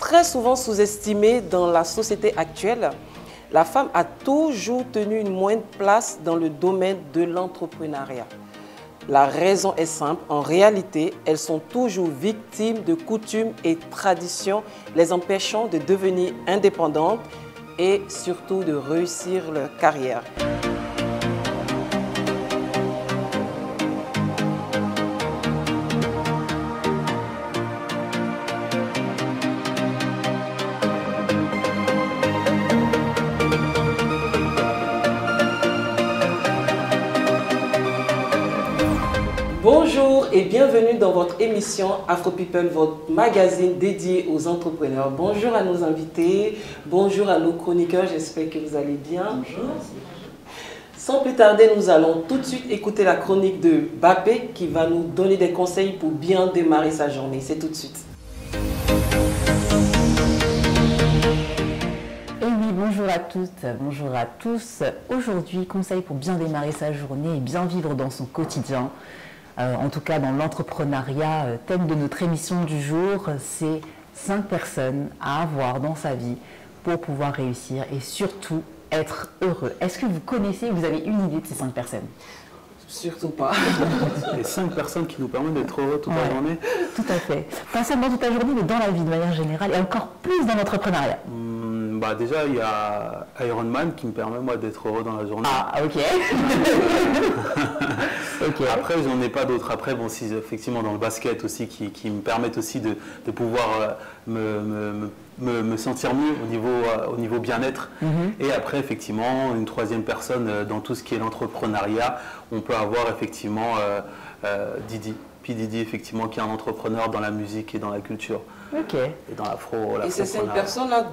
Très souvent sous-estimée dans la société actuelle, la femme a toujours tenu une moindre place dans le domaine de l'entrepreneuriat. La raison est simple, en réalité, elles sont toujours victimes de coutumes et traditions les empêchant de devenir indépendantes et surtout de réussir leur carrière. Bonjour et bienvenue dans votre émission Afro People, votre magazine dédié aux entrepreneurs. Bonjour à nos invités, bonjour à nos chroniqueurs, j'espère que vous allez bien. Bonjour. Sans plus tarder, nous allons tout de suite écouter la chronique de Bappé qui va nous donner des conseils pour bien démarrer sa journée. C'est tout de suite. Bonjour à toutes, bonjour à tous. Aujourd'hui, conseil pour bien démarrer sa journée et bien vivre dans son quotidien. En tout cas, dans l'entrepreneuriat, thème de notre émission du jour, c'est 5 personnes à avoir dans sa vie pour pouvoir réussir et surtout être heureux. Est-ce que vous connaissez, vous avez une idée de ces 5 personnes? Surtout pas. Les 5 personnes qui nous permettent d'être heureux toute la journée. Tout à fait. Pas seulement toute la journée, mais dans la vie de manière générale et encore plus dans l'entrepreneuriat. Déjà, il y a Iron Man qui me permet moi d'être heureux dans la journée. Ah, ok. Okay. Après, j'en ai pas d'autres. Après, bon, si effectivement dans le basket aussi, qui me permettent aussi de pouvoir me sentir mieux au niveau bien-être. Et après, effectivement, une troisième personne dans tout ce qui est l'entrepreneuriat, on peut avoir effectivement Didi. P. Diddy, effectivement, qui est un entrepreneur dans la musique et dans la culture. Ok. Et dans l'afro. Et ces 5 personnes-là,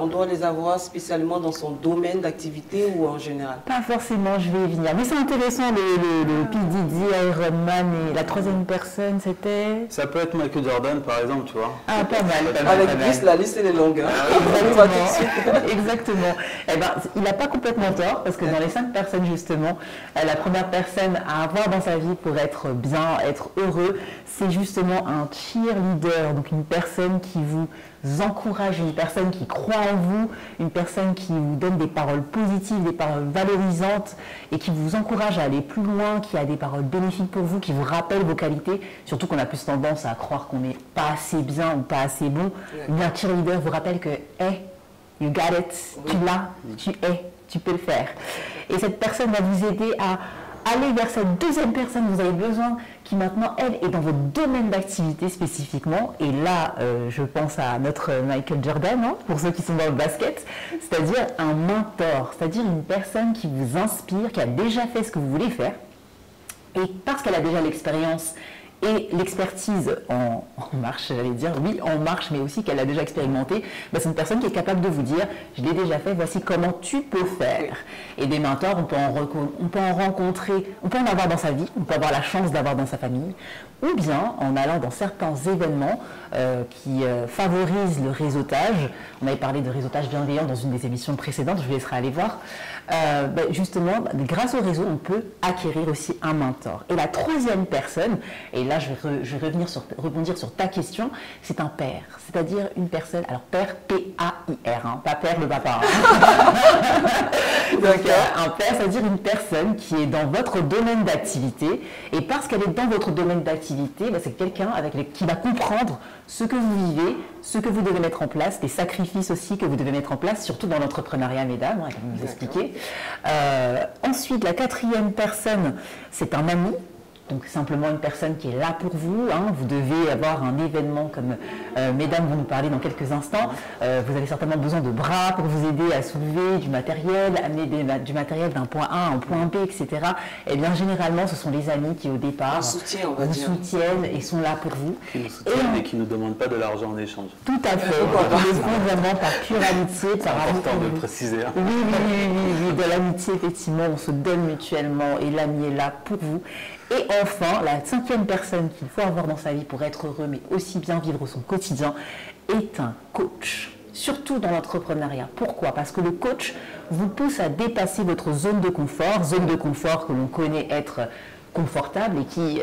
on doit les avoir spécialement dans son domaine d'activité ou en général? Pas forcément, je vais y venir. Mais c'est intéressant, le P. Diddy, Iron Man et la troisième personne, c'était... Ça peut être Michael Jordan, par exemple, tu vois. Ah, pas mal. Avec plus, la liste elle est longue. Exactement. Exactement. Eh ben, il n'a pas complètement tort, parce que dans les 5 personnes, justement, la première personne à avoir dans sa vie pour être bien, être heureux, c'est justement un cheerleader, donc une personne qui vous encourage, une personne qui croit en vous, une personne qui vous donne des paroles positives, des paroles valorisantes et qui vous encourage à aller plus loin, qui a des paroles bénéfiques pour vous, qui vous rappelle vos qualités, surtout qu'on a plus tendance à croire qu'on n'est pas assez bien ou pas assez bon. Un cheerleader vous rappelle que hey, you got it, tu l'as, tu peux le faire. Et cette personne va vous aider à aller vers cette deuxième personne que vous avez besoin, qui maintenant, elle, est dans votre domaine d'activité spécifiquement. Et là, je pense à notre Michael Jordan, hein, pour ceux qui sont dans le basket, c'est-à-dire un mentor, c'est-à-dire une personne qui vous inspire, qui a déjà fait ce que vous voulez faire. Et parce qu'elle a déjà l'expérience et l'expertise en marche, j'allais dire, oui, en marche, mais aussi qu'elle a déjà expérimenté, bah, c'est une personne qui est capable de vous dire, je l'ai déjà fait, voici comment tu peux faire. Et des mentors, on peut en rencontrer, on peut en avoir dans sa vie, on peut avoir la chance d'avoir dans sa famille, ou bien en allant dans certains événements qui favorisent le réseautage. On avait parlé de réseautage bienveillant dans une des émissions précédentes, je vous laisserai aller voir. Justement, grâce au réseau, on peut acquérir aussi un mentor. Et la troisième personne, et là je vais rebondir sur ta question, c'est un père, c'est-à-dire une personne, alors père, P-A-I-R, hein, pas père le papa. Hein. Donc un père, c'est-à-dire une personne qui est dans votre domaine d'activité, et parce qu'elle est dans votre domaine d'activité, bah, c'est quelqu'un qui va comprendre ce que vous vivez, ce que vous devez mettre en place, les sacrifices aussi que vous devez mettre en place, surtout dans l'entrepreneuriat, mesdames, hein, comme vous expliquer. Ensuite, la quatrième personne, c'est un ami. Donc simplement une personne qui est là pour vous, hein. Vous devez avoir un événement comme mesdames vont nous parler dans quelques instants. Vous avez certainement besoin de bras pour vous aider à soulever du matériel, amener du matériel d'un point A à un point B, etc. Et bien généralement ce sont les amis qui au départ vous soutiennent et sont là pour vous. Qui nous soutiennent et qui ne nous demandent pas de l'argent en échange. Tout à fait. Ils le font vraiment par pure amitié, par amour. C'est important de le préciser. Hein. Oui, de l'amitié effectivement, on se donne mutuellement et l'ami est là pour vous. Et enfin, la cinquième personne qu'il faut avoir dans sa vie pour être heureux, mais aussi bien vivre son quotidien, est un coach. Surtout dans l'entrepreneuriat. Pourquoi? Parce que le coach vous pousse à dépasser votre zone de confort que l'on connaît être confortable et qui,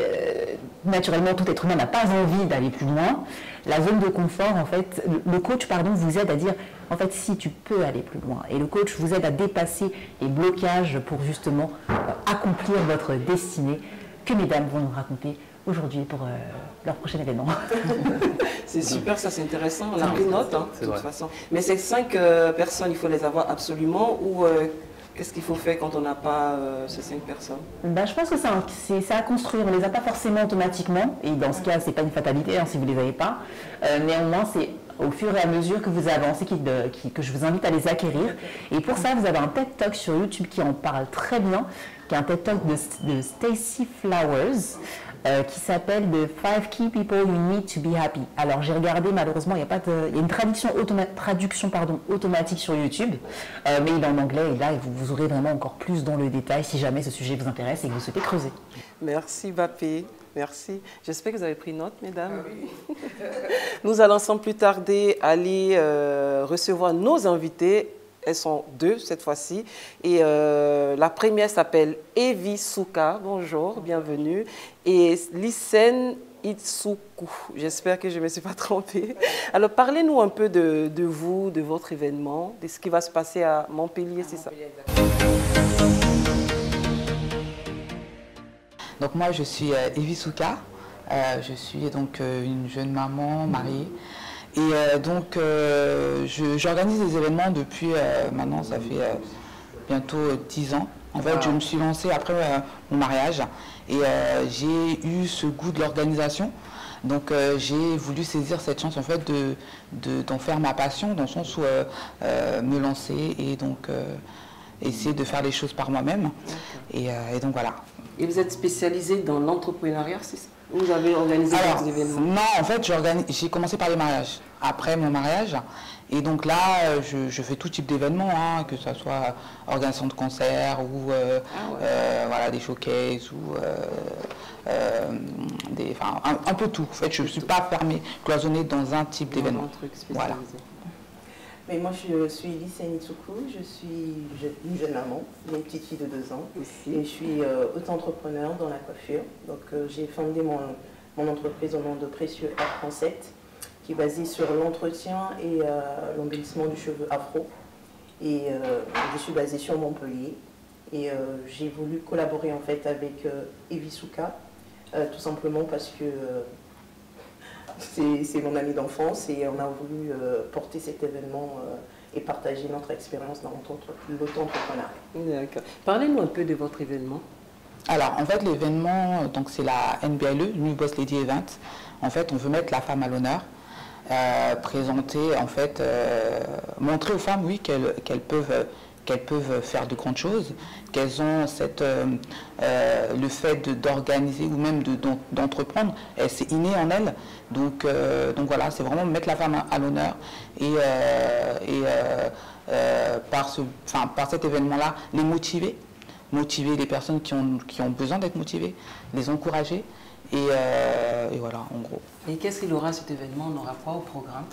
naturellement, tout être humain n'a pas envie d'aller plus loin. La zone de confort, en fait, le coach, pardon, vous aide à dire, en fait, si tu peux aller plus loin. Et le coach vous aide à dépasser les blocages pour justement accomplir votre destinée que mesdames vont nous raconter aujourd'hui pour leur prochain événement. C'est super, ça c'est intéressant. On a pris note, hein, de toute façon. Mais ces 5 personnes, il faut les avoir absolument ou qu'est-ce qu'il faut faire quand on n'a pas ces 5 personnes? Ben, je pense que c'est à construire. On ne les a pas forcément automatiquement. Et dans ce cas, ce n'est pas une fatalité hein, si vous ne les avez pas. Néanmoins, c'est au fur et à mesure que vous avancez que je vous invite à les acquérir. Et pour ça, vous avez un TED Talk sur YouTube qui en parle très bien, qui est un TED Talk de Stacey Flowers, qui s'appelle The 5 Key People You Need to Be Happy. Alors j'ai regardé, malheureusement, il y a une traduction automatique sur YouTube, mais il est en anglais et là vous aurez vraiment encore plus dans le détail si jamais ce sujet vous intéresse et que vous souhaitez creuser. Merci Bapé, merci. J'espère que vous avez pris note, mesdames. Oui. Nous allons sans plus tarder aller recevoir nos invités. Elles sont 2 cette fois-ci. Et la première s'appelle Evie Souka. Bonjour, bienvenue. Et Lysen Itsuku. J'espère que je ne me suis pas trompée. Alors, parlez-nous un peu de vous, de votre événement, de ce qui va se passer à Montpellier, c'est ça? Donc moi, je suis Evie Souka. Je suis donc une jeune maman mariée. Et donc, j'organise des événements depuis, maintenant, ça fait bientôt 10 ans. En fait, je me suis lancée après mon mariage et j'ai eu ce goût de l'organisation. Donc, j'ai voulu saisir cette chance, en fait, d'en faire ma passion, dans le sens où me lancer et donc essayer de faire les choses par moi-même. Et donc, voilà. Et vous êtes spécialisée dans l'entrepreneuriat, c'est ça? Vous avez organisé des événements? Non, en fait, j'ai commencé par les mariages. Après mon mariage, et donc là, je fais tout type d'événements, hein, que ce soit organisation de concerts ou voilà, des showcases ou un peu tout. En fait, je ne suis pas fermée, cloisonnée dans un type d'événement. Voilà. Mais moi, je suis Lysen Itsuku, je suis une jeune maman, j'ai une petite fille de 2 ans. Et je suis auto-entrepreneur dans la coiffure. Donc, j'ai fondé mon entreprise au nom de Précieux Hair Concept, qui est basée sur l'entretien et l'embellissement du cheveu afro. Et je suis basée sur Montpellier. Et j'ai voulu collaborer en fait avec Evie Souka, tout simplement parce que c'est mon amie d'enfance et on a voulu porter cet événement et partager notre expérience dans l'auto-entrepreneuriat. D'accord. Parlez-nous un peu de votre événement. Alors, en fait, l'événement, donc c'est la NBLE, New Boss Lady Event. En fait, on veut mettre la femme à l'honneur, présenter, en fait, montrer aux femmes, oui, qu'elles peuvent faire de grandes choses, qu'elles ont le fait d'organiser ou même d'entreprendre, c'est inné en elles. Donc voilà, c'est vraiment mettre la femme à l'honneur et par cet événement-là, les motiver les personnes qui ont besoin d'être motivées, les encourager et voilà, en gros. Et qu'est-ce qu'il aura cet événement? On aura quoi au programme?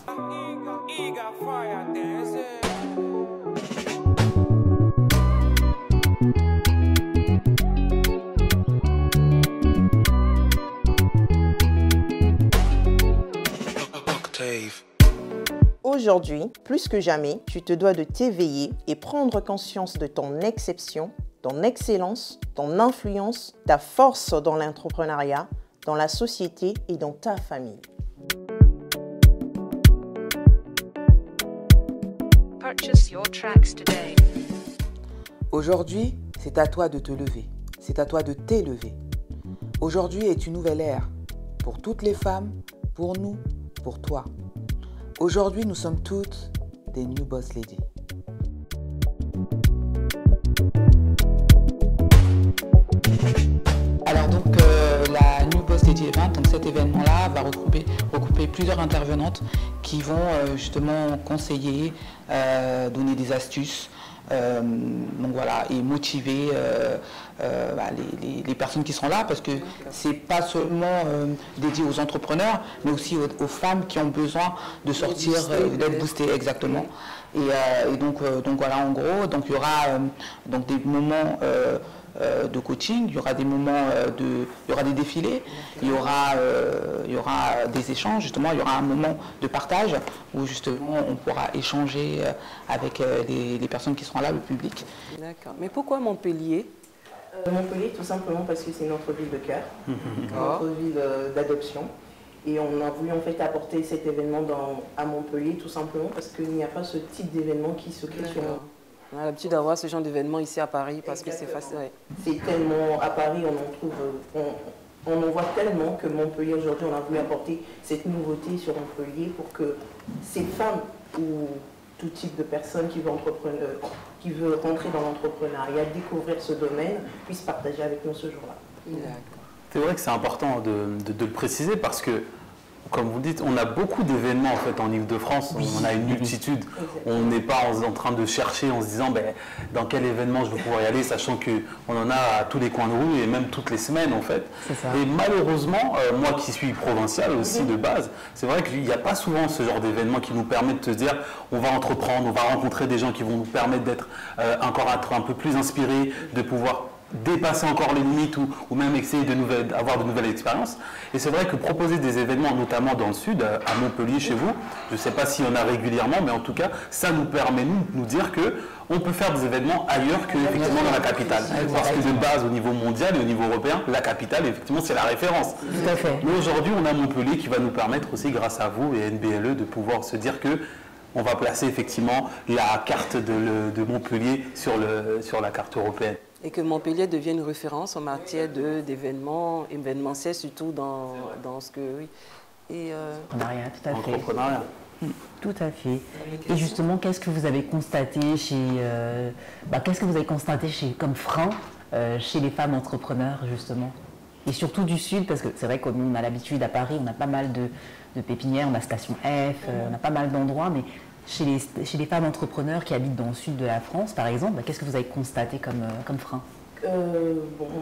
Aujourd'hui, plus que jamais, tu te dois de t'éveiller et prendre conscience de ton exception, ton excellence, ton influence, ta force dans l'entrepreneuriat, dans la société et dans ta famille. Purchase your tracks today. Aujourd'hui, c'est à toi de te lever, c'est à toi de t'élever. Aujourd'hui est une nouvelle ère, pour toutes les femmes, pour nous, pour toi. Aujourd'hui, nous sommes toutes des New Boss Lady. Alors donc la New Boss Lady Event, donc cet événement-là va regrouper plusieurs intervenantes qui vont justement conseiller, donner des astuces, donc voilà, et motiver les personnes qui seront là, parce que c'est pas seulement dédié aux entrepreneurs, mais aussi aux femmes qui ont besoin de sortir, d'être boostées, exactement. Et donc voilà, en gros, donc il y aura donc des moments de coaching, il y aura des moments il y aura des défilés, il y aura des échanges, justement, il y aura un moment de partage où justement on pourra échanger avec les personnes qui seront là, le public. D'accord. Mais pourquoi Montpellier? Montpellier, tout simplement parce que c'est notre ville de cœur, notre ville d'adoption. Et on a voulu en fait apporter cet événement à Montpellier, tout simplement parce qu'il n'y a pas ce type d'événement qui se crée sur Montpellier. On a l'habitude d'avoir ce genre d'événement ici à Paris parce que c'est facile. Ouais. C'est tellement, à Paris, on en trouve, on en voit tellement que Montpellier, aujourd'hui, on a voulu apporter cette nouveauté sur Montpellier pour que ces femmes ou tout type de personnes qui veulent rentrer dans l'entrepreneuriat, découvrir ce domaine, puissent partager avec nous ce jour-là. C'est vrai que c'est important de le préciser parce que, comme vous dites, on a beaucoup d'événements en fait en Ile-de-France, on a une multitude, on n'est pas en train de chercher en se disant dans quel événement je vais pouvoir y aller, sachant qu'on en a à tous les coins de rue et même toutes les semaines en fait. Et malheureusement, moi qui suis provincial aussi de base, c'est vrai qu'il n'y a pas souvent ce genre d'événement qui nous permet de se dire on va entreprendre, on va rencontrer des gens qui vont nous permettre d'être encore un peu plus inspirés, de pouvoir dépasser encore les limites ou même essayer d'avoir de nouvelles expériences. Et c'est vrai que proposer des événements, notamment dans le sud, à Montpellier, chez vous, je ne sais pas s'il y en a régulièrement, mais en tout cas, ça nous permet de nous dire qu'on peut faire des événements ailleurs qu'effectivement dans la capitale. Parce que de base, au niveau mondial et au niveau européen, la capitale, effectivement, c'est la référence. Tout à fait. Mais aujourd'hui, on a Montpellier qui va nous permettre aussi, grâce à vous et NBLE, de pouvoir se dire que on va placer effectivement la carte de Montpellier sur la carte européenne. Et que Montpellier devienne une référence en matière d'événements, événementiels, surtout dans ce que... Oui. Et Entrepreneuriat, tout à fait. Entrepreneuriat. Tout à fait. Et justement, qu'est-ce que vous avez constaté comme frein chez les femmes entrepreneurs, justement? Et surtout du Sud, parce que c'est vrai qu'on a l'habitude à Paris, on a pas mal de pépinières, on a Station F, on a pas mal d'endroits, mais chez les femmes entrepreneurs qui habitent dans le sud de la France, par exemple, qu'est-ce que vous avez constaté comme frein?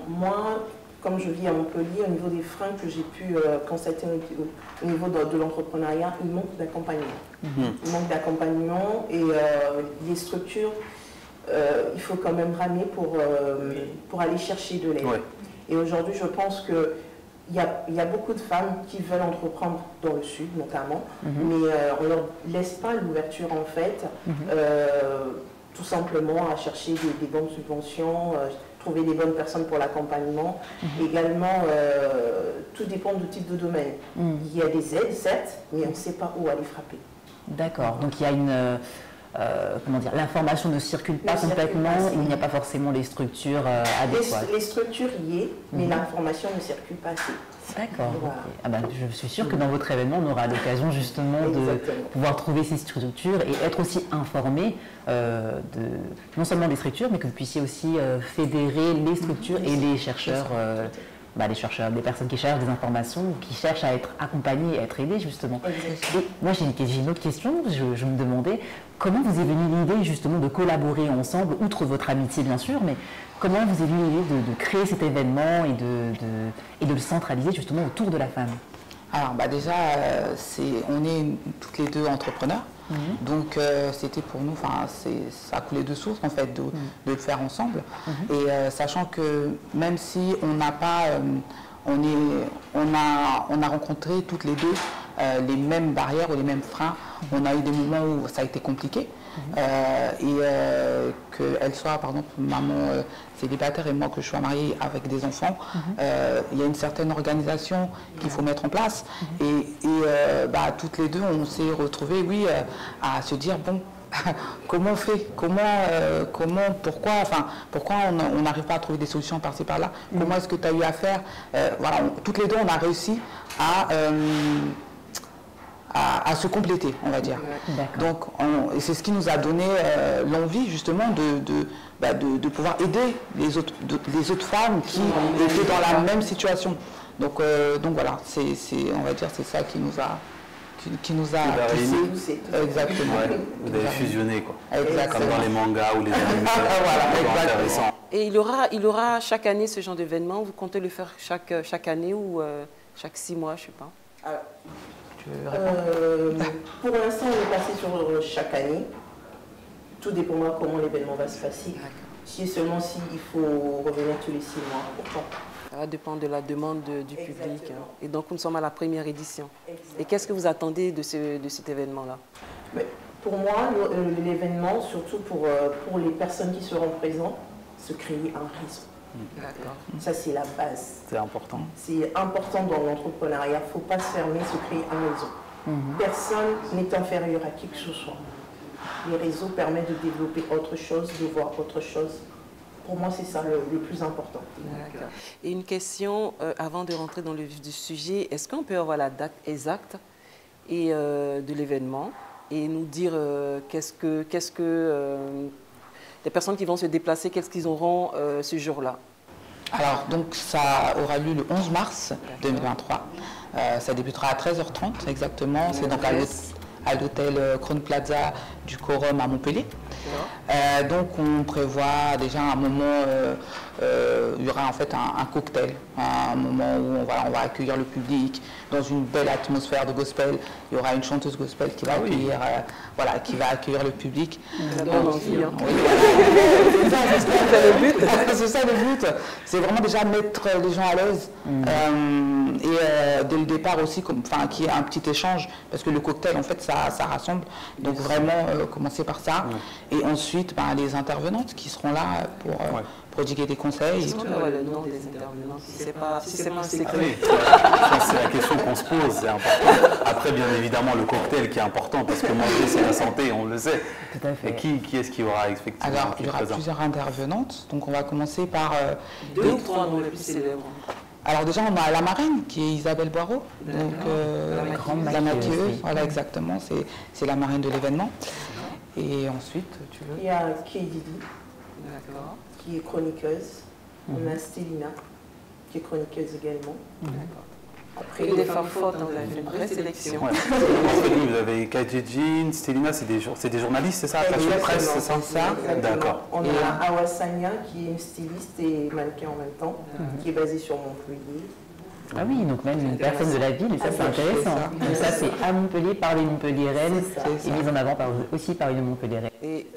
Moi, comme je vis à Montpellier, au niveau des freins que j'ai pu constater au niveau de l'entrepreneuriat, il manque d'accompagnement. Il manque d'accompagnement et les structures, il faut quand même ramer pour aller chercher de l'aide. Ouais. Et aujourd'hui, je pense que il y a beaucoup de femmes qui veulent entreprendre dans le sud notamment, mais on ne leur laisse pas l'ouverture en fait, tout simplement à chercher des bonnes subventions, trouver des bonnes personnes pour l'accompagnement. Également, tout dépend du type de domaine. Il y a des aides, certes, mais on ne sait pas où aller frapper. D'accord, donc il y a une... comment dire, l'information ne circule pas complètement, il n'y a pas forcément les structures adéquates. Les structures y est, mais l'information ne circule pas assez. D'accord. Voilà. Okay. Ah ben, je suis sûre que dans votre événement, on aura l'occasion justement de pouvoir trouver ces structures et être aussi informé non seulement des structures, mais que vous puissiez aussi fédérer les structures et les chercheurs. Des personnes qui cherchent des informations, qui cherchent à être accompagnées et à être aidées justement. Et moi j'ai une autre question, je me demandais comment vous est venue l'idée justement de collaborer ensemble, outre votre amitié bien sûr, mais comment vous est venue l'idée de créer cet événement et de le centraliser justement autour de la femme? Alors déjà, on est toutes les deux entrepreneurs. Donc c'était pour nous, ça a coulé de source en fait de le faire ensemble. Et sachant que même si on n'a pas, on a rencontré toutes les deux les mêmes barrières ou les mêmes freins. On a eu des moments où ça a été compliqué. Qu'elle soit par exemple maman célibataire et moi que je sois mariée avec des enfants, il y a une certaine organisation qu'il faut mettre en place et toutes les deux on s'est retrouvées à se dire bon comment on fait, pourquoi on n'arrive pas à trouver des solutions par-ci par-là, comment est-ce que tu as eu à faire, toutes les deux on a réussi à se compléter, on va dire. Donc, c'est ce qui nous a donné l'envie justement de pouvoir aider les autres femmes qui étaient dans la même situation. Donc voilà, on va dire c'est ça qui nous a poussé. Exactement. Ouais, vous avez fusionné quoi. Exactement. Comme dans les mangas ou les animés. Voilà, exactement. Et il aura chaque année ce genre d'événement. Vous comptez le faire chaque année ou chaque 6 mois, je ne sais pas. Alors, pour l'instant, on est passé sur chaque année. Tout dépendra comment l'événement va se passer. qui est seulement s'il faut revenir tous les 6 mois. Pourquoi? Ça dépend de la demande du public. Exactement. Hein. Et donc, nous sommes à la première édition. Exactement. Et qu'est-ce que vous attendez de cet événement-là? Mais pour moi, l'événement, surtout pour les personnes qui seront présentes, se créer un réseau. D'accord. Ça, c'est la base. C'est important. C'est important dans l'entrepreneuriat. Il ne faut pas se fermer, se créer un réseau. Personne n'est inférieur à qui que ce soit. Les réseaux permettent de développer autre chose, de voir autre chose. Pour moi, c'est ça le plus important. D'accord. Et une question, avant de rentrer dans le vif du sujet, est-ce qu'on peut avoir la date exacte de l'événement et nous dire qu'est-ce que les personnes qui vont se déplacer, qu'est-ce qu'ils auront ce jour-là? Alors, donc, ça aura lieu le 11 mars 2023. Ça débutera à 13h30 exactement. C'est donc à l'hôtel Crown Plaza du Quorum à Montpellier. Donc, on prévoit déjà un moment, il y aura en fait un cocktail, un moment où on va accueillir le public dans une belle atmosphère de gospel. Il y aura une chanteuse gospel qui va accueillir, qui va accueillir le public. C'est ça le but. C'est vraiment déjà mettre les gens à l'aise. Et dès le départ aussi, qu'il y ait un petit échange, parce que le cocktail, en fait, ça rassemble. Donc vraiment, commencer par ça. Et ensuite, les intervenantes qui seront là pour prodiguer des conseils. Est-ce qu'on aura le nom des intervenants? Si c'est pas un secret. C'est la question qu'on se pose, c'est important. Après, bien évidemment, le cocktail qui est important, parce que manger, c'est la santé, on le sait. Tout à fait. Et qui est-ce qui aura effectivement? Alors, il y aura plusieurs intervenantes. Donc, on va commencer par... 2 ou 3 noms les plus célèbres. Alors déjà, on a la marraine qui est Isabelle Boireau, donc la grande la maquilleuse, maquilleuse. voilà exactement, c'est la marraine de l'événement. Et ensuite, tu veux? Il y a Kay Didi, D'accord. qui est chroniqueuse. On a Stélina, qui est chroniqueuse également. Après, Et des femmes fortes, on a fait une vraie sélection. Ouais. En fait, vous avez Kajijin, Stélina, c'est des journalistes, c'est ça? Attaché de presse, c'est ça? Exactement. D'accord. On a Awa Sanya, qui est une styliste et mannequin en même temps, qui est basée sur Montpellier. Ah oui, donc même une personne de la ville, et ça c'est intéressant. Donc ça c'est à Montpellier, par les Montpelliéraines, et mise en avant aussi par une Montpelliéraine. Et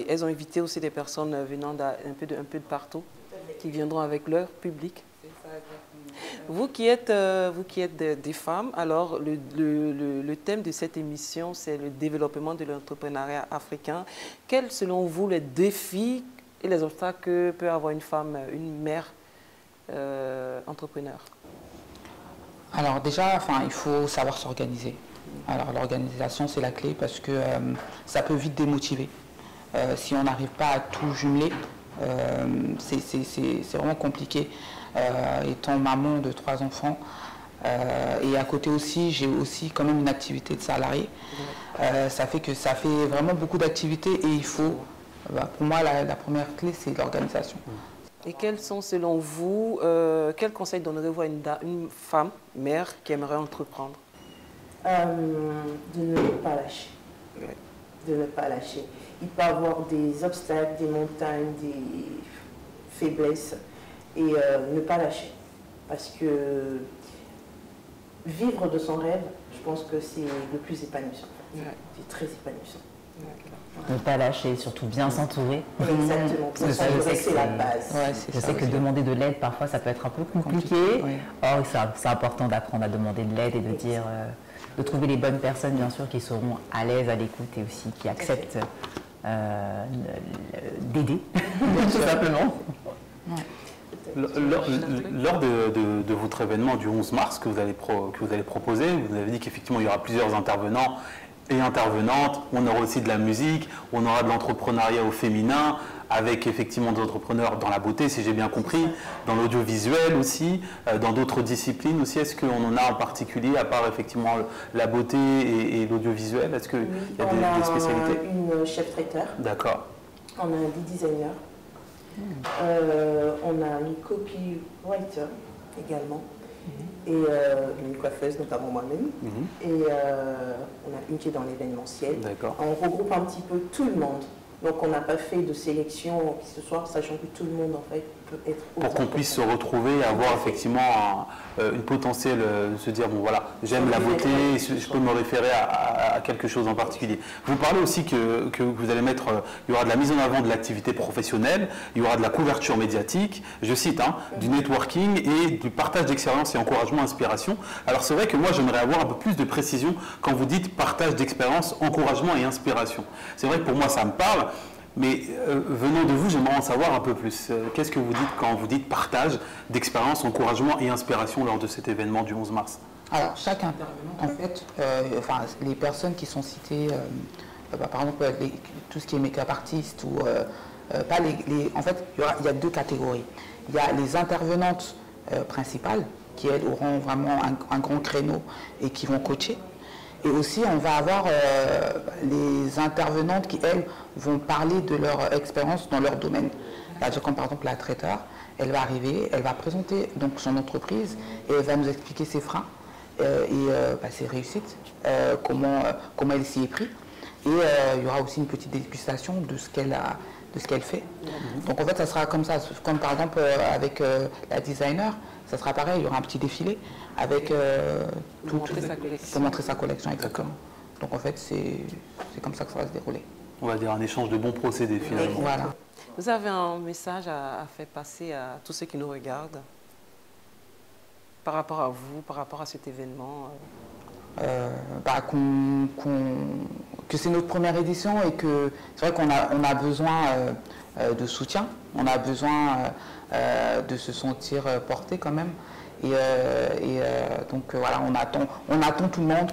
elles ont invité aussi des personnes venant un peu de partout, qui viendront avec leur public. Vous qui êtes des femmes, alors le thème de cette émission, c'est le développement de l'entrepreneuriat africain. Quels, selon vous, les défis et les obstacles que peut avoir une femme, une mère entrepreneur? Alors déjà, il faut savoir s'organiser. Alors l'organisation, c'est la clé parce que ça peut vite démotiver. Si on n'arrive pas à tout jumeler, c'est vraiment compliqué. Étant maman de 3 enfants, et à côté aussi, j'ai aussi quand même une activité de salarié. Ça fait que ça fait vraiment beaucoup d'activités et il faut, pour moi, la première clé, c'est l'organisation. Et quels sont, selon vous, quels conseils donnerez-vous à une femme, mère, qui aimerait entreprendre? De ne pas lâcher. De ne pas lâcher. Il peut y avoir des obstacles, des montagnes, des faiblesses, et ne pas lâcher. Parce que vivre de son rêve, je pense que c'est le plus épanouissant. C'est très épanouissant. Ne pas lâcher, surtout bien s'entourer. Exactement, c'est la base. Ouais, Je sais que demander de l'aide, parfois, ça peut être un peu compliqué. Or, c'est important d'apprendre à demander de l'aide et de dire, de trouver les bonnes personnes, bien sûr, qui seront à l'aise à l'écoute et aussi qui acceptent d'aider, tout simplement. Lors de votre événement du 11 mars que vous allez proposer, vous avez dit qu'effectivement il y aura plusieurs intervenants et intervenantes, on aura aussi de la musique, on aura de l'entrepreneuriat au féminin, avec effectivement des entrepreneurs dans la beauté, si j'ai bien compris, dans l'audiovisuel aussi, dans d'autres disciplines aussi. Est-ce qu'on en a en particulier, à part effectivement la beauté et l'audiovisuel? Est-ce qu'il y a des spécialités? On a une chef traiteur. D'accord. On a des designers. On a une copywriter également. Et une coiffeuse, notamment moi-même. Et on a une qui est dans l'événementiel. D'accord. On regroupe un petit peu tout le monde Donc on n'a pas fait de sélection ce soir, sachant que tout le monde en fait peut être... Pour qu'on puisse se retrouver et avoir effectivement une potentielle, se dire, bon voilà, j'aime la beauté, je peux me référer à quelque chose en particulier. Vous parlez aussi que vous allez mettre, il y aura de la mise en avant de l'activité professionnelle, il y aura de la couverture médiatique, je cite, du networking et du partage d'expérience et encouragement, inspiration. Alors c'est vrai que moi j'aimerais avoir un peu plus de précision quand vous dites partage d'expérience, encouragement et inspiration. C'est vrai que pour moi ça me parle. Mais venant de vous, j'aimerais en savoir un peu plus. Qu'est-ce que vous dites quand vous dites partage d'expérience, encouragement et inspiration lors de cet événement du 11 mars? Alors, chaque intervenant, en fait, les personnes qui sont citées, par exemple, tout ce qui est make-up artiste, ou pas en fait, il y a deux catégories. Il y a les intervenantes principales, qui elles auront vraiment un grand créneau et qui vont coacher. Et aussi, on va avoir les intervenantes qui, elles, vont parler de leur expérience dans leur domaine. Comme par exemple la traiteur, elle va arriver, elle va présenter donc son entreprise et elle va nous expliquer ses freins et ses réussites, comment elle s'y est pris. Et il y aura aussi une petite dégustation de ce qu'elle fait. Donc en fait, ça sera comme ça, comme par exemple avec la designer, ça sera pareil, il y aura un petit défilé avec pour montrer sa collection exactement. Donc en fait, c'est comme ça que ça va se dérouler. On va dire un échange de bons procédés finalement. Voilà. Vous avez un message à faire passer à tous ceux qui nous regardent par rapport à vous, par rapport à cet événement? Que c'est notre première édition et que c'est vrai qu'on a besoin de soutien, on a besoin de se sentir porté quand même. Donc voilà, on attend tout le monde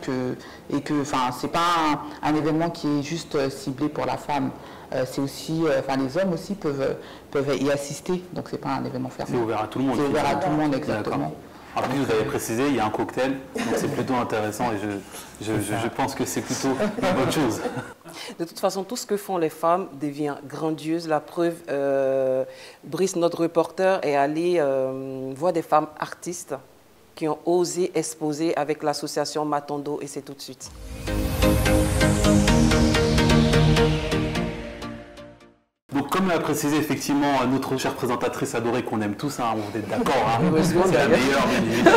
et que c'est pas un événement qui est juste ciblé pour la femme. C'est aussi, les hommes aussi peuvent y assister. Donc c'est pas un événement fermé. C'est ouvert à tout le monde. C'est ouvert à tout le monde, exactement. En plus, vous avez précisé, il y a un cocktail, donc c'est plutôt intéressant et je pense que c'est plutôt une bonne chose. De toute façon, tout ce que font les femmes devient grandiose. La preuve, Brice, notre reporter, est allé voir des femmes artistes qui ont osé exposer avec l'association Matondo et c'est tout de suite. Donc, comme l'a précisé effectivement notre chère présentatrice adorée qu'on aime tous, on est d'accord, c'est la meilleure bien évidemment.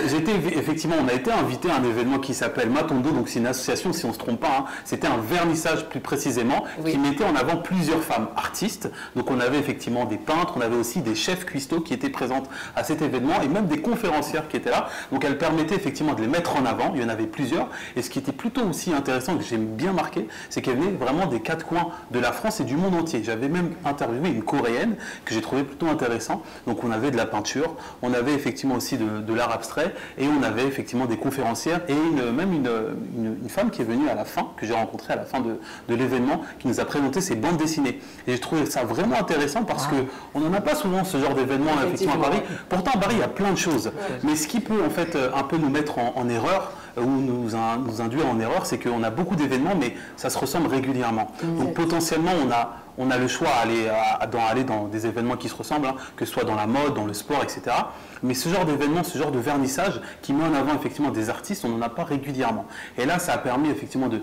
On a été invité à un événement qui s'appelle Matondo, donc c'est une association, si on ne se trompe pas, c'était un vernissage plus précisément, qui mettait en avant plusieurs femmes artistes. Donc on avait effectivement des peintres, on avait aussi des chefs cuistots qui étaient présentes à cet événement et même des conférencières qui étaient là. Donc elles permettaient effectivement de les mettre en avant, il y en avait plusieurs. Et ce qui était plutôt aussi intéressant, que j'ai bien marqué, c'est qu'elles venaient vraiment des quatre coins de la France et du monde entier. J'avais même interviewé une Coréenne que j'ai trouvé plutôt intéressant. Donc on avait de la peinture, on avait effectivement aussi de l'art abstrait et on avait effectivement des conférencières et même une femme qui est venue à la fin, que j'ai rencontrée à la fin de l'événement, qui nous a présenté ses bandes dessinées. Et j'ai trouvé ça vraiment intéressant parce qu'on n'en a pas souvent ce genre d'événement effectivement à Paris. Pourtant à Paris il y a plein de choses, mais ce qui peut en fait un peu nous mettre en erreur ou nous induire en erreur, c'est qu'on a beaucoup d'événements mais ça se ressemble régulièrement. Donc potentiellement on a le choix d'aller dans des événements qui se ressemblent, que ce soit dans la mode, dans le sport, etc. Mais ce genre d'événement, ce genre de vernissage qui met en avant effectivement des artistes, on n'en a pas régulièrement. Et là, ça a permis effectivement de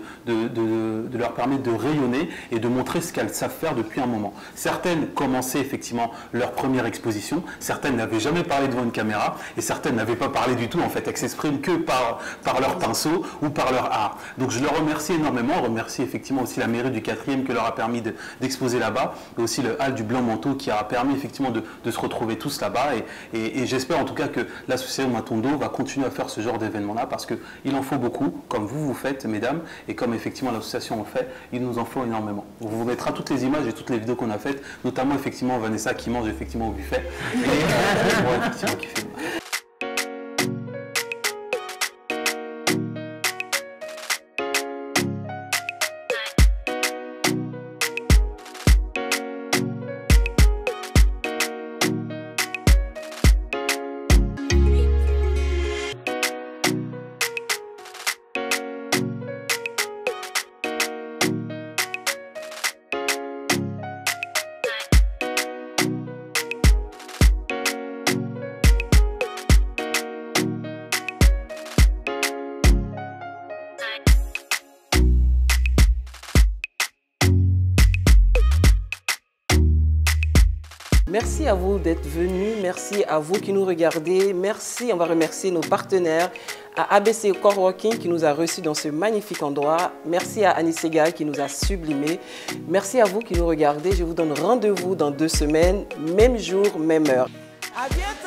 leur permettre de rayonner et de montrer ce qu'elles savent faire depuis un moment. Certaines commençaient effectivement leur première exposition, certaines n'avaient jamais parlé devant une caméra et certaines n'avaient pas parlé du tout en fait. Elles s'expriment que par leur pinceau ou par leur art. Donc je leur remercie énormément, je remercie effectivement aussi la mairie du 4e qui leur a permis d'exposer là-bas, et aussi le hall du Blanc Manteau qui a permis effectivement de se retrouver tous là-bas. Et j'espère en tout cas que l'association Matondo va continuer à faire ce genre d'événement-là parce qu'il en faut beaucoup, comme vous faites, mesdames, et comme effectivement l'association en fait, il nous en faut énormément. On vous mettra toutes les images et toutes les vidéos qu'on a faites, notamment effectivement Vanessa qui mange effectivement au buffet. Et, qui fait... Merci à vous d'être venus, merci à vous qui nous regardez, merci, on va remercier nos partenaires, à ABC Coworking qui nous a reçus dans ce magnifique endroit, merci à Annie Segal qui nous a sublimés, merci à vous qui nous regardez, je vous donne rendez-vous dans 2 semaines, même jour, même heure. À bientôt.